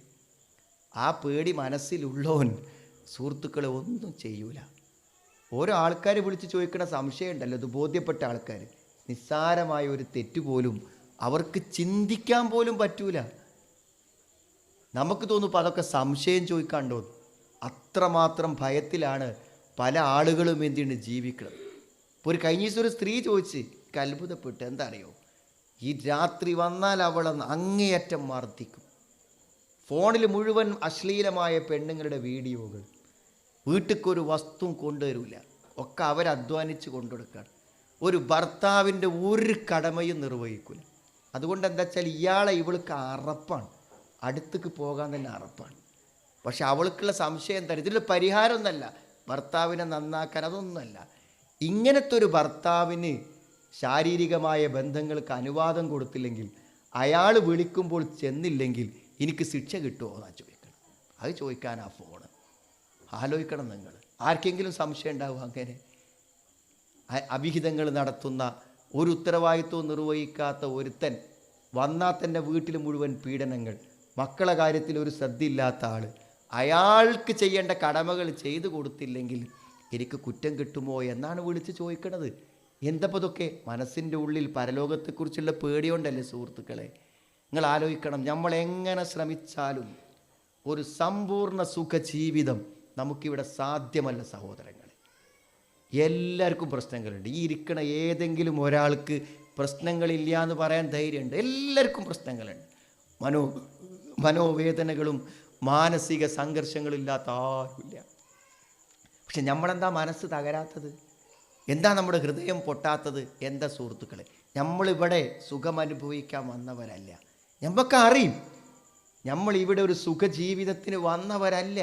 ആ പേടി മനസ്സിലുള്ളവൻ സുഹൃത്തുക്കളെ ഒന്നും ചെയ്യൂല. ഓരോ ആൾക്കാർ വിളിച്ച് ചോദിക്കുന്ന സംശയം ഉണ്ടല്ലോ, ഇത് ബോധ്യപ്പെട്ട ആൾക്കാർ, നിസ്സാരമായ ഒരു തെറ്റുപോലും അവർക്ക് ചിന്തിക്കാൻ പോലും പറ്റൂല. നമുക്ക് തോന്നും അതൊക്കെ സംശയം ചോദിക്കാണ്ടോ. അത്രമാത്രം ഭയത്തിലാണ് പല ആളുകളും എന്തിന് ജീവിക്കണം. ഇപ്പോൾ ഒരു കഴിഞ്ഞ ദിവസം ഒരു സ്ത്രീ ചോദിച്ച് അത്ഭുതപ്പെട്ട്, എന്താ അറിയോ, ഈ രാത്രി വന്നാൽ അവളെ അങ്ങേയറ്റം മർദ്ദിക്കും. ഫോണിൽ മുഴുവൻ അശ്ലീലമായ പെണ്ണുങ്ങളുടെ വീഡിയോകൾ, വീട്ടിലേക്കൊരു വസ്തു കൊണ്ടുവരില്ല, ഒക്കെ അവരധ്വാനിച്ച് കൊണ്ടുകൊടുക്കുകയാണ്. ഒരു ഭർത്താവിൻ്റെ ഒരു കടമയും നിർവഹിക്കില്ല. അതുകൊണ്ട് എന്താ വെച്ചാൽ ഇയാളെ ഇവൾക്ക് അറപ്പാണ്, അടുത്തേക്ക് പോകാൻ തന്നെ അറപ്പാണ്. പക്ഷെ അവൾക്കുള്ള സംശയം എന്താ, ഇതിൽ പരിഹാരമൊന്നുമല്ല, ഭർത്താവിനെ നന്നാക്കാൻ അതൊന്നുമല്ല. ഇങ്ങനത്തെ ഒരു ഭർത്താവിന് ശാരീരികമായ ബന്ധങ്ങൾക്ക് അനുവാദം കൊടുത്തില്ലെങ്കിൽ, അയാൾ വിളിക്കുമ്പോൾ ചെന്നില്ലെങ്കിൽ എനിക്ക് ശിക്ഷ കിട്ടുമോ എന്നാണ് ചോദിക്കണം. അത് ചോദിക്കാനാ ഫോണ്. ആലോചിക്കണം നിങ്ങൾ. ആർക്കെങ്കിലും സംശയം ഉണ്ടാവും അങ്ങനെ? അവിഹിതങ്ങൾ നടത്തുന്ന, ഒരു ഉത്തരവാദിത്വവും നിർവഹിക്കാത്ത ഒരുത്തൻ വന്നാൽ തന്നെ വീട്ടിൽ മുഴുവൻ പീഡനങ്ങൾ, മക്കളെ കാര്യത്തിൽ ഒരു ശ്രദ്ധയില്ലാത്ത ആൾ, അയാൾക്ക് ചെയ്യേണ്ട കടമകൾ ചെയ്തു കൊടുത്തില്ലെങ്കിൽ എനിക്ക് കുറ്റം കിട്ടുമോ എന്നാണ് വിളിച്ച് ചോദിക്കണത്. എന്തപ്പോൾ ഇതൊക്കെ മനസ്സിൻ്റെ ഉള്ളിൽ പരലോകത്തെക്കുറിച്ചുള്ള പേടിയോണ്ടല്ലേ സുഹൃത്തുക്കളെ? നിങ്ങൾ ആലോചിക്കണം, നമ്മൾ എങ്ങനെ ശ്രമിച്ചാലും ഒരു സമ്പൂർണ്ണ സുഖജീവിതം നമുക്കിവിടെ സാധ്യമല്ല സഹോദരങ്ങളെ. എല്ലാവർക്കും പ്രശ്നങ്ങളുണ്ട്. ഈ ഇരിക്കണ ഏതെങ്കിലും ഒരാൾക്ക് പ്രശ്നങ്ങളില്ല എന്ന് പറയാൻ ധൈര്യമുണ്ട്? എല്ലാവർക്കും പ്രശ്നങ്ങളുണ്ട്. മനോവേദനകളും മാനസിക സംഘർഷങ്ങളില്ലാത്ത ആരുമില്ല. പക്ഷെ നമ്മളെന്താ മനസ്സ് തകരാത്തത്? എന്താ നമ്മുടെ ഹൃദയം പൊട്ടാത്തത്? എന്താ സുഹൃത്തുക്കളെ, നമ്മളിവിടെ സുഖം അനുഭവിക്കാൻ വന്നവരല്ല. നമുക്ക് അറിയും നമ്മളിവിടെ ഒരു സുഖജീവിതത്തിന് വന്നവരല്ല.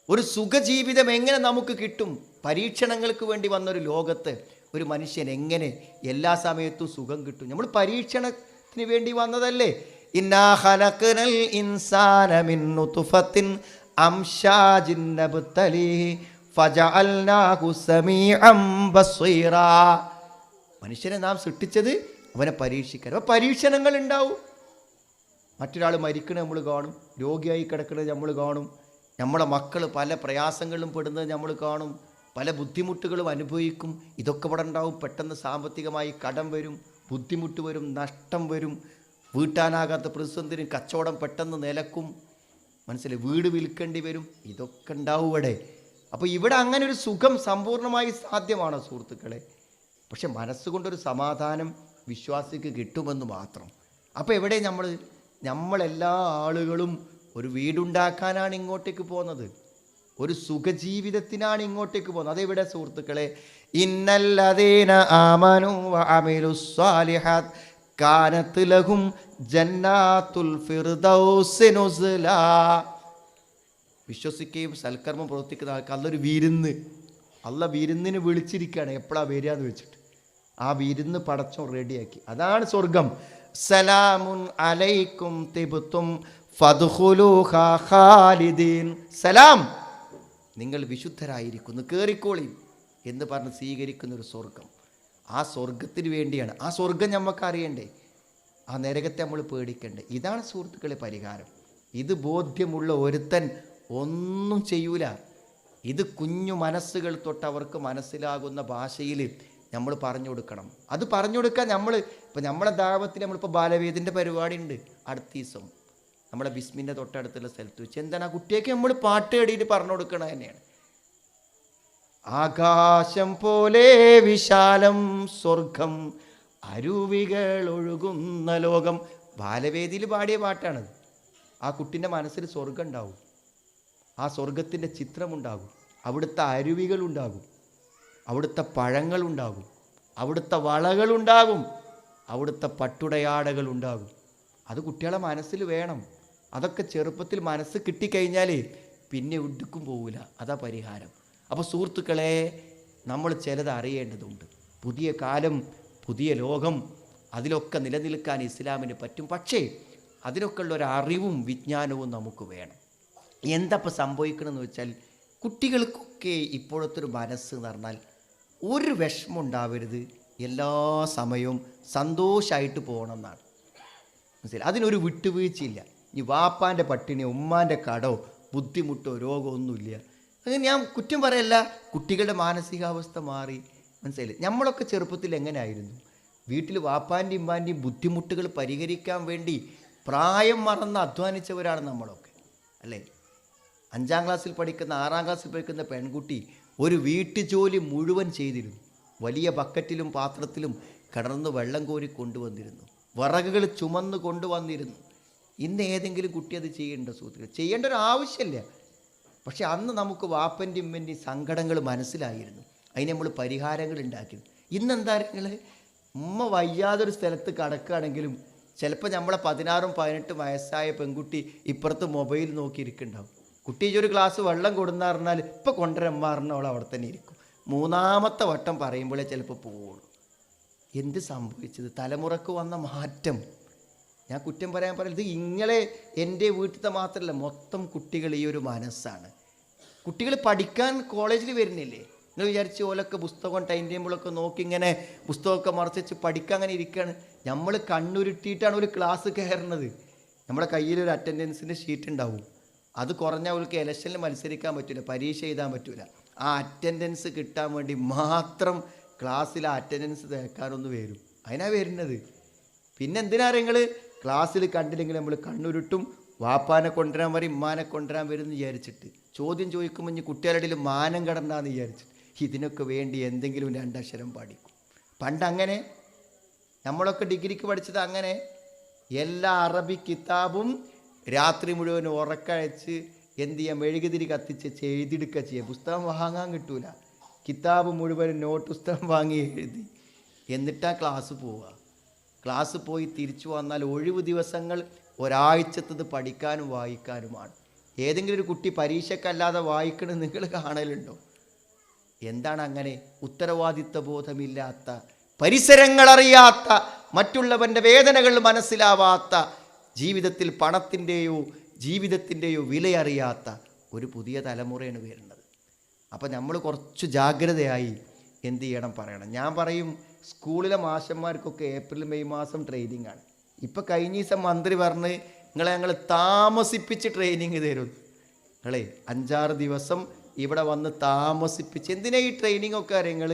ഒരു സുഖജീവിതം എങ്ങനെ നമുക്ക് കിട്ടും? പരീക്ഷണങ്ങൾക്ക് വേണ്ടി വന്നൊരു ലോകത്ത് ഒരു മനുഷ്യൻ എങ്ങനെ എല്ലാ സമയത്തും സുഖം കിട്ടും? നമ്മൾ പരീക്ഷണത്തിന് വേണ്ടി വന്നതല്ലേ. ഇന്നാ ഖലഖനൽ ഇൻസാന മിൻ നുത്ഫത്തിൻ അംശാജിൻ നബ്തലീഹി ഫജഅൽനാഹു സമീഅൻ ബസ്വീറാ. മനുഷ്യനെ നാം സൃഷ്ടിച്ചത് അവനെ പരീക്ഷിക്കാൻ. അപ്പോൾ പരീക്ഷണങ്ങൾ ഉണ്ടാവും. മറ്റൊരാൾ മരിക്കണത് നമ്മൾ കാണും, രോഗിയായി കിടക്കുന്നത് നമ്മൾ കാണും, നമ്മളെ മക്കൾ പല പ്രയാസങ്ങളിലും പെടുന്നത് നമ്മൾ കാണും, പല ബുദ്ധിമുട്ടുകളും അനുഭവിക്കും. ഇതൊക്കെ ഇവിടെ ഉണ്ടാവും. പെട്ടെന്ന് സാമ്പത്തികമായി കടം വരും, ബുദ്ധിമുട്ട് വരും, നഷ്ടം വരും, വീട്ടാനാകാത്ത പ്രതിസന്ധി, കച്ചവടം പെട്ടെന്ന് നിലക്കും, മനസ്സിലായി, വീട് വിൽക്കേണ്ടി വരും. ഇതൊക്കെ ഉണ്ടാവും ഇവിടെ. അപ്പോൾ ഇവിടെ അങ്ങനെ ഒരു സുഖം സമ്പൂർണ്ണമായി സാധ്യമാണോ സുഹൃത്തുക്കളെ? പക്ഷെ മനസ്സുകൊണ്ടൊരു സമാധാനം വിശ്വാസിക്ക് കിട്ടുമെന്ന് മാത്രം. അപ്പോൾ എവിടെ നമ്മളെല്ലാ ആളുകളും ഒരു വീടുണ്ടാക്കാനാണ് ഇങ്ങോട്ടേക്ക് പോകുന്നത്, ഒരു സുഖജീവിതത്തിനാണ് ഇങ്ങോട്ടേക്ക് പോകുന്നത്. അതെവിടെ സുഹൃത്തുക്കളെ? ഇന്നല്ലദീന ആമനു വഅമിലുസ്സാലിഹാത്ത് കാനത് ലഹും ജന്നാത്തുൽ ഫിർദൗസ് നുസ്ലാ. വിശ്വസിക്കുകയും സൽക്കർമ്മം പ്രവർത്തിക്കുന്ന ആൾക്ക് അല്ലൊരു വിരുന്നിന് വിളിച്ചിരിക്കുകയാണ്. എപ്പോഴാണ് വരിക എന്ന് വെച്ചിട്ട് ആ വിരുന്ന് പടച്ചോൻ റെഡിയാക്കി. അതാണ് സ്വർഗം. സലാമുൻ അലൈക്കും തിബ്തും ഫദ്ഖുലൂഹാ ഖാലിദീൻ. സലാം, നിങ്ങൾ വിശുദ്ധരായിരിക്കുന്നു, കയറിക്കോളി എന്ന് പറഞ്ഞ് സ്വീകരിക്കുന്ന ഒരു സ്വർഗം. ആ സ്വർഗത്തിന് വേണ്ടിയാണ്. ആ സ്വർഗം നമുക്ക് അറിയണ്ടേ, ആ നരകത്തെ നമ്മൾ പേടിക്കണ്ടേ. ഇതാണ് സുഹൃത്തുക്കളെ പരിഹാരം. ഇത് ബോധ്യമുള്ള ഒരുത്തൻ ഒന്നും ചെയ്യൂല. ഇത് കുഞ്ഞു മനസ്സുകൾ തൊട്ട് അവർക്ക് മനസ്സിലാകുന്ന ഭാഷയിൽ നമ്മൾ പറഞ്ഞു കൊടുക്കണം. അത് പറഞ്ഞു കൊടുക്കാൻ നമ്മളെ ദാവത്തിൽ നമ്മളിപ്പോൾ ബാലവേദിൻ്റെ പരിപാടി ഉണ്ട് അടുത്ത ദിവസം നമ്മുടെ ബിസ്മിൻ്റെ തൊട്ടടുത്തുള്ള സ്ഥലത്ത് വെച്ച്. എന്താണ് ആ കുട്ടിയൊക്കെ നമ്മൾ പാട്ട് കേടിയിട്ട് പറഞ്ഞു കൊടുക്കണം തന്നെയാണ്. ആകാശം പോലെ വിശാലം സ്വർഗം, അരുവികൾ ഒഴുകുന്ന ലോകം. ബാലവേദിയിൽ പാടിയ പാട്ടാണത്. ആ കുട്ടീൻ്റെ മനസ്സിൽ സ്വർഗം ഉണ്ടാവും, ആ സ്വർഗത്തിൻ്റെ ചിത്രമുണ്ടാകും, അവിടുത്തെ അരുവികളുണ്ടാകും, അവിടുത്തെ പഴങ്ങളുണ്ടാകും, അവിടുത്തെ വളകളുണ്ടാകും, അവിടുത്തെ പട്ടുടയാടകളുണ്ടാകും. അത് കുട്ടികളെ മനസ്സിൽ വേണം. അതൊക്കെ ചെറുപ്പത്തിൽ മനസ്സ് കിട്ടിക്കഴിഞ്ഞാൽ പിന്നെ ഉടുക്കും പോവില്ല. അതാ പരിഹാരം. അപ്പോൾ സുഹൃത്തുക്കളെ, നമ്മൾ ചിലത് അറിയേണ്ടതുണ്ട്. പുതിയ കാലം, പുതിയ ലോകം, അതിലൊക്കെ നിലനിൽക്കാൻ ഇസ്ലാമിന് പറ്റും. പക്ഷേ അതിനൊക്കെ ഉള്ളൊരു അറിവും വിജ്ഞാനവും നമുക്ക് വേണം. എന്തപ്പോൾ സംഭവിക്കണമെന്ന് വെച്ചാൽ, കുട്ടികൾക്കൊക്കെ ഇപ്പോഴത്തെ ഒരു മനസ്സ് എന്ന് പറഞ്ഞാൽ ഒരു വിഷമം ഉണ്ടാവരുത്, എല്ലാ സമയവും സന്തോഷമായിട്ട് പോകണം എന്നാണ്. മനസ്സിലായി? അതിനൊരു വിട്ടുവീഴ്ചയില്ല. ഈ വാപ്പാൻ്റെ പട്ടിണിയോ ഉമ്മാൻ്റെ കടോ ബുദ്ധിമുട്ടോ രോഗമൊന്നുമില്ല. അങ്ങനെ ഞാൻ കുറ്റം പറയല്ല, കുട്ടികളുടെ മാനസികാവസ്ഥ മാറി. മനസ്സിലായില്ലേ? നമ്മളൊക്കെ ചെറുപ്പത്തിൽ എങ്ങനെയായിരുന്നു? വീട്ടിൽ വാപ്പാൻ്റെയും ഉമ്മാൻ്റെയും ബുദ്ധിമുട്ടുകൾ പരിഹരിക്കാൻ വേണ്ടി പ്രായം മറന്ന് അധ്വാനിച്ചവരാണ് നമ്മളൊക്കെ, അല്ലേ? 5ാം ക്ലാസ്സിൽ പഠിക്കുന്ന 6ാം ക്ലാസ്സിൽ പഠിക്കുന്ന പെൺകുട്ടി ഒരു വീട്ടുജോലി മുഴുവൻ ചെയ്തിരുന്നു. വലിയ ബക്കറ്റിലും പാത്രത്തിലും കിടന്ന് വെള്ളം കോരി കൊണ്ടുവന്നിരുന്നു, വിറകുകൾ ചുമന്ന് കൊണ്ടുവന്നിരുന്നു. ഇന്ന് ഏതെങ്കിലും കുട്ടി അത് ചെയ്യേണ്ട? സുഹൃത്തുക്കൾ, ചെയ്യേണ്ട ഒരു ആവശ്യമില്ല. പക്ഷെ അന്ന് നമുക്ക് വാപ്പൻ്റെയും ഉമ്മൻ്റെയും സങ്കടങ്ങൾ മനസ്സിലായിരുന്നു, അതിന് നമ്മൾ പരിഹാരങ്ങൾ ഉണ്ടാക്കിയിരുന്നു. ഇന്നെന്താ നിങ്ങൾ, ഉമ്മ വയ്യാതൊരു സ്ഥലത്ത് കിടക്കുകയാണെങ്കിലും ചിലപ്പോൾ നമ്മളെ 16ഉം 18ഉം വയസ്സായ പെൺകുട്ടി ഇപ്പുറത്ത് മൊബൈൽ നോക്കിയിരിക്കുന്നുണ്ടാവും. കുട്ടി ഒരു ഗ്ലാസ് വെള്ളം കൊടുന്ന പറഞ്ഞാൽ ഇപ്പം കൊണ്ടുവരമ്മാറിന് അവൾ അവിടെ തന്നെ ഇരിക്കും. 3ാമത്തെ വട്ടം പറയുമ്പോഴേ ചിലപ്പോൾ പോവുള്ളൂ. എന്ത് സംഭവിച്ചത്? തലമുറക്ക് വന്ന മാറ്റം. ഞാൻ കുറ്റം പറയാൻ പറയുന്നത് ഇങ്ങളെ എൻ്റെ വീട്ടിലത്തെ മാത്രമല്ല, മൊത്തം കുട്ടികൾ ഈ ഒരു മനസ്സാണ്. കുട്ടികൾ പഠിക്കാൻ കോളേജിൽ വരുന്നില്ലേ? നിങ്ങൾ വിചാരിച്ച് ഓലൊക്കെ പുസ്തകം ടൈം ടേബിളൊക്കെ നോക്കി ഇങ്ങനെ പുസ്തകമൊക്കെ മറച്ച് വെച്ച് പഠിക്കാൻ അങ്ങനെ ഇരിക്കുകയാണ്. നമ്മൾ കണ്ണുരുട്ടിയിട്ടാണ് ഒരു ക്ലാസ് കയറുന്നത്. നമ്മുടെ കയ്യിലൊരു അറ്റൻഡൻസിൻ്റെ ഷീറ്റ് ഉണ്ടാവും. അത് കുറഞ്ഞാൽ അവർക്ക് ഇലക്ഷനിൽ മത്സരിക്കാൻ പറ്റില്ല, പരീക്ഷ എഴുതാൻ പറ്റില്ല. ആ അറ്റൻഡൻസ് കിട്ടാൻ വേണ്ടി മാത്രം ക്ലാസ്സിൽ ആ അറ്റൻഡൻസ് തേക്കാനൊന്ന് വരും. അതിനാണ് വരുന്നത്. പിന്നെ എന്തിനാ നിങ്ങൾ ക്ലാസ്സിൽ കണ്ടില്ലെങ്കിൽ നമ്മൾ കണ്ണുരുട്ടും, വാപ്പാനെ കൊണ്ടുവരാൻ വരും, ഉമ്മാനെ കൊണ്ടുവരാൻ വരും എന്ന് വിചാരിച്ചിട്ട്. ചോദ്യം ചോദിക്കുമ്പോൾ ഇനി കുട്ടികളുടെ മാനം കടണ്ടാന്ന് വിചാരിച്ചിട്ട് ഇതിനൊക്കെ വേണ്ടി എന്തെങ്കിലും 2 അക്ഷരം പഠിക്കും. പണ്ടങ്ങനെ നമ്മളൊക്കെ ഡിഗ്രിക്ക് പഠിച്ചത് അങ്ങനെ. എല്ലാ അറബി കിതാബും രാത്രി മുഴുവൻ ഉറക്കഴിച്ച് എന്ത് ചെയ്യാം, മെഴുകുതിരി കത്തിച്ച് എഴുതിയെടുക്കുക ചെയ്യുക. പുസ്തകം വാങ്ങാൻ കിട്ടൂല. കിതാബ് മുഴുവൻ നോട്ട് പുസ്തകം വാങ്ങി എഴുതി എന്നിട്ടാണ് ക്ലാസ് പോവുക. ക്ലാസ് പോയി തിരിച്ചു വന്നാൽ ഒഴിവ് ദിവസങ്ങൾ ഒരാഴ്ചത്തത് പഠിക്കാനും വായിക്കാനുമാണ്. ഏതെങ്കിലും ഒരു കുട്ടി പരീക്ഷക്കല്ലാതെ വായിക്കണമെന്ന് നിങ്ങൾ കാണലുണ്ടോ? എന്താണ് അങ്ങനെ? ഉത്തരവാദിത്വ ബോധമില്ലാത്ത, പരിസരങ്ങളറിയാത്ത, മറ്റുള്ളവൻ്റെ വേദനകൾ മനസ്സിലാവാത്ത, ജീവിതത്തിൽ പണത്തിൻ്റെയോ ജീവിതത്തിൻ്റെയോ വിലയറിയാത്ത ഒരു പുതിയ തലമുറയാണ് വരുന്നത്. അപ്പോൾ നമ്മൾ കുറച്ച് ജാഗ്രതയായി എന്ത് ചെയ്യണം പറയണം. ഞാൻ പറയും, സ്കൂളിലെ മാഷന്മാർക്കൊക്കെ ഏപ്രിൽ മെയ് മാസം ട്രെയിനിങ് ആണ്. ഇപ്പം കഴിഞ്ഞ ദിവസം മന്ത്രി പറഞ്ഞ് ഞങ്ങൾ താമസിപ്പിച്ച് ട്രെയിനിങ് തരും. 5-6 ദിവസം ഇവിടെ വന്ന് താമസിപ്പിച്ച്. എന്തിനാ ഈ ട്രെയിനിങ് ഒക്കെ അറിയുങ്ങൾ?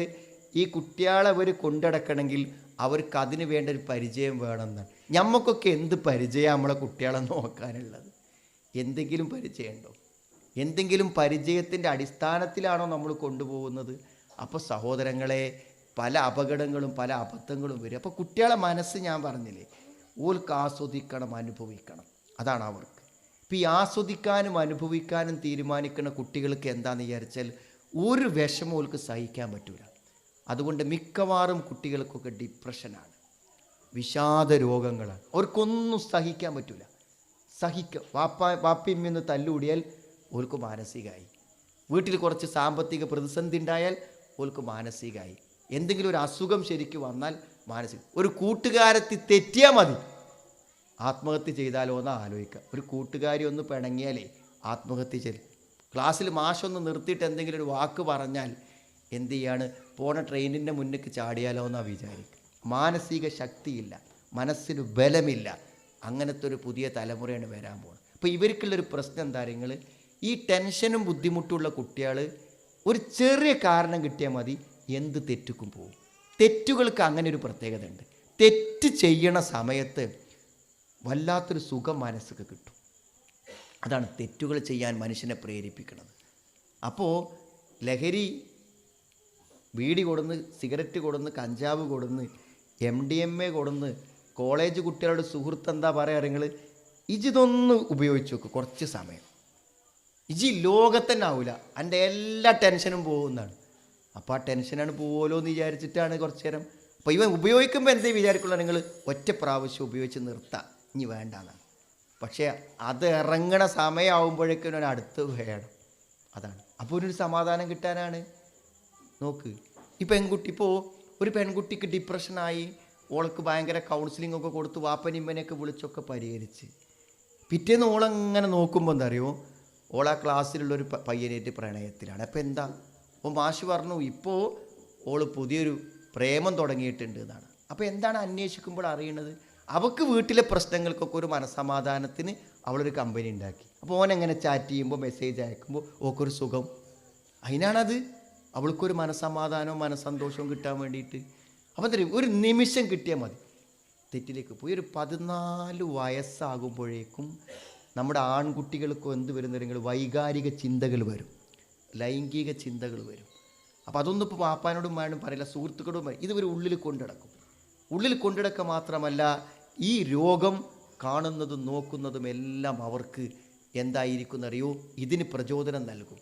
ഈ കുട്ടികളെ അവർ കൊണ്ടടക്കണമെങ്കിൽ അവർക്ക് അതിന് വേണ്ട ഒരു പരിചയം വേണമെന്നാണ്. നമുക്കൊക്കെ എന്ത് പരിചയം നമ്മളെ കുട്ടികളെ നോക്കാനുള്ളത്? എന്തെങ്കിലും പരിചയമുണ്ടോ? എന്തെങ്കിലും പരിചയത്തിൻ്റെ അടിസ്ഥാനത്തിലാണോ നമ്മൾ കൊണ്ടുപോകുന്നത്? അപ്പോൾ സഹോദരങ്ങളെ, പല അപകടങ്ങളും പല അബദ്ധങ്ങളും വരും. അപ്പോൾ കുട്ടികളെ മനസ്സ് ഞാൻ പറഞ്ഞില്ലേ, ഓൾക്ക് ആസ്വദിക്കണം, അനുഭവിക്കണം, അതാണ് അവർക്ക്. ഇപ്പം ഈ ആസ്വദിക്കാനും അനുഭവിക്കാനും തീരുമാനിക്കുന്ന കുട്ടികൾക്ക് എന്താണെന്ന് വിചാരിച്ചാൽ ഒരു വിഷമം ഓൾക്ക് സഹിക്കാൻ പറ്റില്ല. അതുകൊണ്ട് മിക്കവാറും കുട്ടികൾക്കൊക്കെ ഡിപ്രഷനാണ്, വിഷാദ രോഗങ്ങളാണ്. അവർക്കൊന്നും സഹിക്കാൻ പറ്റില്ല. വാപ്പയമ്മയൊന്ന് തല്ലുകൂടിയാൽ ഓൾക്ക് മാനസികമായി. വീട്ടിൽ കുറച്ച് സാമ്പത്തിക പ്രതിസന്ധി ഉണ്ടായാൽ ഓൾക്ക് മാനസികമായി. എന്തെങ്കിലും ഒരു അസുഖം ശരിക്കും വന്നാൽ മാനസിക. ഒരു കൂട്ടുകാരത്തി തെറ്റിയാൽ മതി ആത്മഹത്യ ചെയ്താലോ എന്ന് ആലോചിക്കുക. ഒരു കൂട്ടുകാരി ഒന്ന് പിണങ്ങിയാലേ ആത്മഹത്യ ചെയ്ത്. ക്ലാസ്സിൽ മാഷൊന്ന് നിർത്തിയിട്ട് എന്തെങ്കിലും ഒരു വാക്ക് പറഞ്ഞാൽ എന്ത് ചെയ്യാണ്, പോണ ട്രെയിനിൻ്റെ മുന്നിലേക്ക് ചാടിയാലോ എന്നാണ് വിചാരിക്കുക. മാനസിക ശക്തിയില്ല, മനസ്സിന് ബലമില്ല. അങ്ങനത്തെ ഒരു പുതിയ തലമുറയാണ് വരാൻ പോകുന്നത്. അപ്പോൾ ഇവർക്കുള്ളൊരു പ്രശ്നം എന്താ നിങ്ങൾ, ഈ ടെൻഷനും ബുദ്ധിമുട്ടുള്ള കുട്ടികൾ ഒരു ചെറിയ കാരണം കിട്ടിയാൽ മതി എന്ത് തെറ്റുക്കും പോകും. തെറ്റുകൾക്ക് അങ്ങനെ ഒരു പ്രത്യേകത ഉണ്ട്. തെറ്റ് ചെയ്യണ സമയത്ത് വല്ലാത്തൊരു സുഖം മനസ്സൊക്കെ കിട്ടും. അതാണ് തെറ്റുകൾ ചെയ്യാൻ മനുഷ്യനെ പ്രേരിപ്പിക്കുന്നത്. അപ്പോൾ ലഹരി, ബീഡി കൊടുന്ന്, സിഗരറ്റ് കൊടുന്ന്, കഞ്ചാവ് കൊടുന്ന്, MDMA കൊടുന്ന്, കോളേജ് കുട്ടികളുടെ സുഹൃത്ത് എന്താ പറയുക, നിങ്ങൾ ഇതൊന്ന് ഉപയോഗിച്ച് നോക്ക് കുറച്ച് സമയം. ലോകത്തന്നെ ആവില്ല, എൻ്റെ എല്ലാ ടെൻഷനും പോകുന്നതാണ്. അപ്പോൾ ആ ടെൻഷനാണ് പോലോ എന്ന് വിചാരിച്ചിട്ടാണ് കുറച്ച് നേരം. അപ്പോൾ ഇവൻ ഉപയോഗിക്കുമ്പോൾ എന്തേ വിചാരിക്കുള്ളൂ, നിങ്ങൾ ഒറ്റ പ്രാവശ്യം ഉപയോഗിച്ച് നിർത്താം, ഇനി വേണ്ടാന്നാണ്. പക്ഷേ അത് ഇറങ്ങണ സമയമാകുമ്പോഴേക്കും അടുത്ത് വേണം. അതാണ്. അപ്പോൾ ഒരു സമാധാനം കിട്ടാനാണ്. നോക്ക്, ഈ പെൺകുട്ടി, ഇപ്പോൾ ഒരു പെൺകുട്ടിക്ക് ഡിപ്രഷനായി, ഓൾക്ക് ഭയങ്കര കൗൺസിലിംഗ് ഒക്കെ കൊടുത്ത് വാപ്പനിമ്മനെയൊക്കെ വിളിച്ചൊക്കെ പരിഹരിച്ച് പിറ്റേന്ന് ഓളങ്ങനെ നോക്കുമ്പോൾ എന്താ അറിയോ, ഓളാ ക്ലാസ്സിലുള്ളൊരു പയ്യനായിട്ട് പ്രണയത്തിലാണ്. അപ്പോൾ എന്താ, അപ്പോൾ മാഷ് പറഞ്ഞു ഇപ്പോൾ ഓള് പുതിയൊരു പ്രേമം തുടങ്ങിയിട്ടുണ്ട് എന്നാണ്. അപ്പോൾ എന്താണ് അന്വേഷിക്കുമ്പോൾ അറിയണത്, അവൾക്ക് വീട്ടിലെ പ്രശ്നങ്ങൾക്കൊക്കെ ഒരു മനസ്സമാധാനത്തിന് അവളൊരു കമ്പനി ഉണ്ടാക്കി. അപ്പോൾ ഓനെങ്ങനെ ചാറ്റ് ചെയ്യുമ്പോൾ മെസ്സേജ് അയക്കുമ്പോൾ ഓക്കൊരു സുഖം, അതിനാണത്. അവൾക്കൊരു മനസ്സമാധാനവും മനസ്സന്തോഷവും കിട്ടാൻ വേണ്ടിയിട്ട്. അപ്പം തരും ഒരു നിമിഷം കിട്ടിയാൽ മതി തെറ്റിലേക്ക് പോയി. ഒരു 14 വയസ്സാകുമ്പോഴേക്കും നമ്മുടെ ആൺകുട്ടികൾക്കും എന്ത് വരുന്ന വൈകാരിക ചിന്തകൾ വരും, ലൈംഗിക ചിന്തകൾ വരും. അപ്പോൾ അതൊന്നും ഇപ്പോൾ പാപ്പാനോടും വേണം പറയില്ല, സുഹൃത്തുക്കളോടും പറയും. ഇത് ഒരു ഉള്ളിൽ കൊണ്ടിടക്കും. ഉള്ളിൽ കൊണ്ടിടക്കുക മാത്രമല്ല, ഈ രോഗം കാണുന്നതും നോക്കുന്നതും എല്ലാം അവർക്ക് എന്തായിരിക്കുന്നറിയോ, ഇതിന് പ്രചോദനം നൽകും.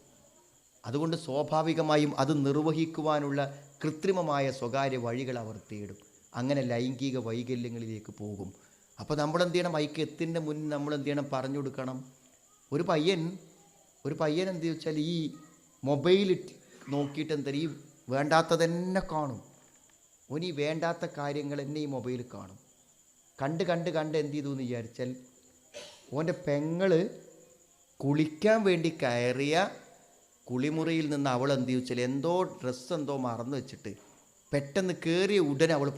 അതുകൊണ്ട് സ്വാഭാവികമായും അത് നിർവഹിക്കുവാനുള്ള കൃത്രിമമായ സ്വകാര്യ വഴികൾ അവർ തേടും. അങ്ങനെ ലൈംഗിക വൈകല്യങ്ങളിലേക്ക് പോകും. അപ്പോൾ നമ്മളെന്ത് ചെയ്യണം, ഐക്യത്തിൻ്റെ മുന്നിൽ നമ്മളെന്ത് ചെയ്യണം, പറഞ്ഞു കൊടുക്കണം. ഒരു പയ്യൻ എന്ത് ചോദിച്ചാൽ ഈ മൊബൈൽ നോക്കിയിട്ട് എന്താ, ഈ വേണ്ടാത്തതന്നെ കാണും. ഓൻ ഈ വേണ്ടാത്ത കാര്യങ്ങൾ തന്നെ ഈ മൊബൈൽ കാണും. കണ്ട് എന്ത് ചെയ്തു എന്ന് വിചാരിച്ചാൽ, ഓൻ്റെ പെങ്ങൾ കുളിക്കാൻ വേണ്ടി കയറിയ കുളിമുറിയിൽ നിന്ന് അവൾ എന്ത് ചോദിച്ചാൽ എന്തോ ഡ്രസ്സ് എന്തോ മറന്നു വെച്ചിട്ട് പെട്ടെന്ന് കയറിയ ഉടനെ അവൾ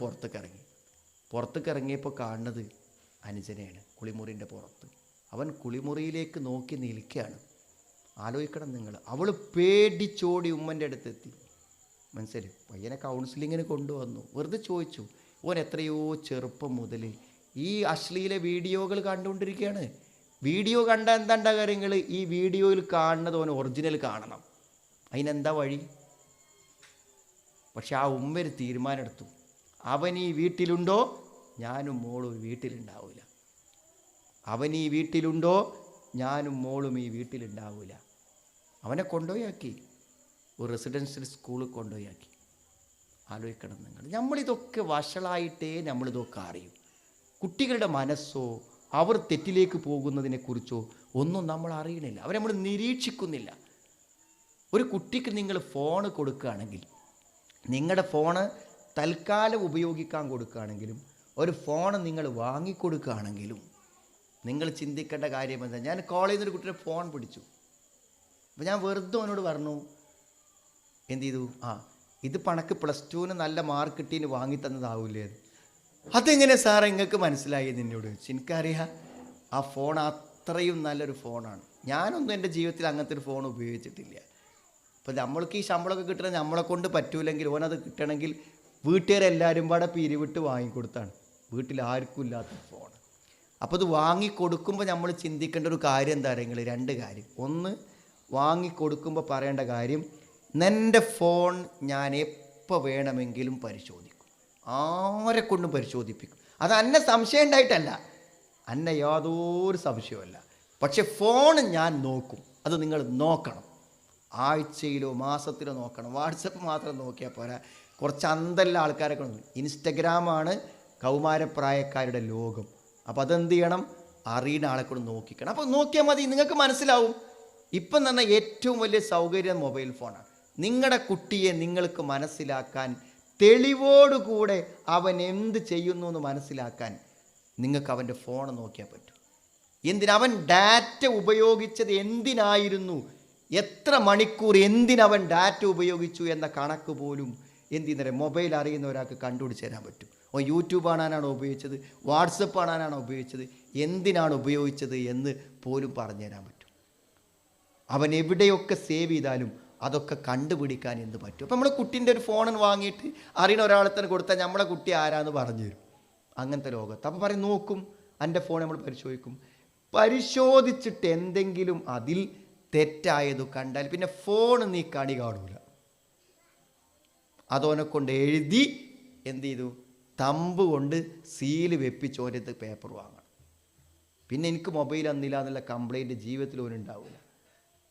പുറത്തേക്ക് ഇറങ്ങിയപ്പോൾ കാണുന്നത് അനുജനെയാണ് കുളിമുറിൻ്റെ പുറത്ത്. അവൻ കുളിമുറിയിലേക്ക് നോക്കി നിൽക്കുകയാണ്. ആലോചിക്കണം നിങ്ങൾ. അവൾ പേടിച്ചോടി ഉമ്മൻ്റെ അടുത്തെത്തി. മനസ്സിലായി, പയ്യനെ കൗൺസിലിങ്ങിന് കൊണ്ടുവന്നു. വെറുതെ ചോദിച്ചു, ഓൻ എത്രയോ ചെറുപ്പം മുതൽ ഈ അശ്ലീല വീഡിയോകൾ കണ്ടുകൊണ്ടിരിക്കുകയാണ്. വീഡിയോ കണ്ട എന്താ കാര്യങ്ങൾ, ഈ വീഡിയോയിൽ കാണുന്നത് ഓൻ ഒറിജിനൽ കാണണം. അതിനെന്താ വഴി? പക്ഷെ ആ ഉമ്മ ഒരു തീരുമാനം എടുത്തു, അവൻ ഈ വീട്ടിലുണ്ടോ ഞാനും മോളും വീട്ടിലുണ്ടാവില്ല. അവൻ ഈ വീട്ടിലുണ്ടോ ഞാനും മോളും ഈ വീട്ടിലുണ്ടാവില്ല. അവനെ കൊണ്ടുപോയാക്കി, ഒരു റെസിഡൻഷ്യൽ സ്കൂളിൽ കൊണ്ടുപോയാക്കി. ആലോചിക്കണം നിങ്ങൾ. നമ്മളിതൊക്കെ വഷളായിട്ടേ നമ്മളിതൊക്കെ അറിയും. കുട്ടികളുടെ മനസ്സോ അവർ തെറ്റിലേക്ക് പോകുന്നതിനെക്കുറിച്ചോ ഒന്നും നമ്മൾ അറിയണില്ല. അവരെ നമ്മൾ നിരീക്ഷിക്കുന്നില്ല. ഒരു കുട്ടിക്ക് നിങ്ങൾ ഫോൺ കൊടുക്കുകയാണെങ്കിൽ, നിങ്ങളുടെ ഫോണ് തൽക്കാലം ഉപയോഗിക്കാൻ കൊടുക്കുകയാണെങ്കിലും, ഒരു ഫോൺ നിങ്ങൾ വാങ്ങിക്കൊടുക്കുകയാണെങ്കിലും നിങ്ങൾ ചിന്തിക്കേണ്ട കാര്യം എന്താ. ഞാൻ കോളേജിൽ നിന്നൊരു കുട്ടിയുടെ ഫോൺ പിടിച്ചു. അപ്പോൾ ഞാൻ വെറുതെ അവനോട് പറഞ്ഞു, എന്ത് ചെയ്തു, ഇത് പണക്ക് +2 നല്ല മാർക്ക് കിട്ടീന് വാങ്ങി തന്നതാവൂലേ. അതെങ്ങനെ സാറേ നിങ്ങൾക്ക് മനസ്സിലായി എന്നോട് ചോദിച്ചു. എനിക്കറിയാം ആ ഫോൺ അത്രയും നല്ലൊരു ഫോണാണ്. ഞാനൊന്നും എൻ്റെ ജീവിതത്തിൽ അങ്ങനത്തെ ഒരു ഫോൺ ഉപയോഗിച്ചിട്ടില്ല. അപ്പോൾ നമ്മൾക്ക് ഈ ശമ്പളമൊക്കെ കിട്ടണമെങ്കിൽ നമ്മളെ കൊണ്ട് പറ്റൂലെങ്കിൽ ഓനത് കിട്ടണമെങ്കിൽ വീട്ടുകാരെല്ലാവരും പാടെ പിരിവിട്ട് വാങ്ങിക്കൊടുത്താണ്. വീട്ടിൽ ആർക്കും ഇല്ലാത്ത ഫോൺ. അപ്പോൾ അത് വാങ്ങിക്കൊടുക്കുമ്പോൾ നമ്മൾ ചിന്തിക്കേണ്ട ഒരു കാര്യം എന്താ പറയുക, 2 കാര്യം. ഒന്ന്, വാങ്ങിക്കൊടുക്കുമ്പോൾ പറയേണ്ട കാര്യം, എൻ്റെ ഫോൺ ഞാൻ എപ്പോൾ വേണമെങ്കിലും പരിശോധിക്കും, ആരെ കൊണ്ടും പരിശോധിപ്പിക്കും. അത് അന്നെ സംശയം ഉണ്ടായിട്ടല്ല, അന്നെ യാതൊരു സംശയമല്ല. പക്ഷെ ഫോൺ ഞാൻ നോക്കും, അത് നിങ്ങൾ നോക്കണം. ആഴ്ചയിലോ മാസത്തിലോ നോക്കണം. വാട്സപ്പ് മാത്രം നോക്കിയാൽ പോരാ, കുറച്ച് അന്തല്ല ആൾക്കാരൊക്കെ ഉണ്ട്. ഇൻസ്റ്റഗ്രാമാണ് കൗമാരപ്രായക്കാരുടെ ലോകം. അപ്പോൾ അതെന്ത് ചെയ്യണം, അറിയുന്ന ആളെ കൊണ്ട് നോക്കിക്കണം. അപ്പോൾ നോക്കിയാൽ മതി, നിങ്ങൾക്ക് മനസ്സിലാവും. ഇപ്പം തന്നെ ഏറ്റവും വലിയ സൗകര്യം മൊബൈൽ ഫോണാണ്. നിങ്ങളുടെ കുട്ടിയെ നിങ്ങൾക്ക് മനസ്സിലാക്കാൻ, തെളിവോടുകൂടെ അവൻ എന്ത് ചെയ്യുന്നു എന്ന് മനസ്സിലാക്കാൻ നിങ്ങൾക്ക് അവൻ്റെ ഫോൺ നോക്കിയാൽ പറ്റും. എന്തിനവൻ ഡാറ്റ ഉപയോഗിച്ചത് എന്തിനായിരുന്നു, എത്ര മണിക്കൂർ എന്തിനവൻ ഡാറ്റ ഉപയോഗിച്ചു എന്ന കണക്ക് പോലും എന്തിനറിയാം മൊബൈൽ അറിയുന്ന ഒരാൾക്ക് കണ്ടുപിടിച്ച് തരാൻ പറ്റും. ഓ യൂട്യൂബ് കാണാനാണോ ഉപയോഗിച്ചത്, വാട്സപ്പ് കാണാനാണോ ഉപയോഗിച്ചത്, എന്തിനാണ് ഉപയോഗിച്ചത് എന്ന് പോലും പറഞ്ഞു തരാൻ പറ്റും. അവൻ എവിടെയൊക്കെ സേവ് ചെയ്താലും അതൊക്കെ കണ്ടുപിടിക്കാൻ എന്ത് പറ്റും. അപ്പം നമ്മൾ കുട്ടീൻ്റെ ഒരു ഫോൺ വാങ്ങിയിട്ട് അറിയുന്ന ഒരാളെ തന്നെ കൊടുത്താൽ നമ്മളെ കുട്ടി ആരാന്ന് പറഞ്ഞു തരും. അങ്ങനത്തെ ലോകത്ത് അപ്പം പറയും നോക്കും, എൻ്റെ ഫോൺ നമ്മൾ പരിശോധിക്കും. പരിശോധിച്ചിട്ട് എന്തെങ്കിലും അതിൽ തെറ്റായത് കണ്ടാൽ പിന്നെ ഫോൺ നീ കണി കാണൂല. അതോനെ കൊണ്ട് എഴുതി എന്ത് ചെയ്തു, തമ്പ് കൊണ്ട് സീല് വെപ്പിച്ച് ഓരത്ത് പേപ്പർ വാങ്ങണം. പിന്നെ എനിക്ക് മൊബൈൽ അന്നില്ല എന്നുള്ള കംപ്ലൈൻറ്റ് ജീവിതത്തിൽ ഓനുണ്ടാവില്ല.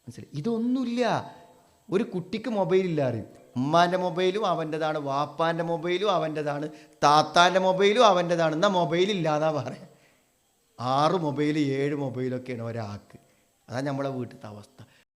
മനസ്സിലായി? ഇതൊന്നുമില്ല. ഒരു കുട്ടിക്ക് മൊബൈലില്ല അറിയും. ഉമ്മാൻ്റെ മൊബൈലും അവൻ്റെതാണ്, വാപ്പാൻ്റെ മൊബൈലും അവൻ്റെതാണ്, താത്താൻ്റെ മൊബൈലും അവൻ്റെതാണ്. എന്നാൽ മൊബൈലില്ല എന്നാ പറയാം. 6 മൊബൈൽ 7 മൊബൈലൊക്കെയാണ് ഒരാൾക്ക്. അതാണ് നമ്മളെ വീട്ടിലത്തെ അവസ്ഥ.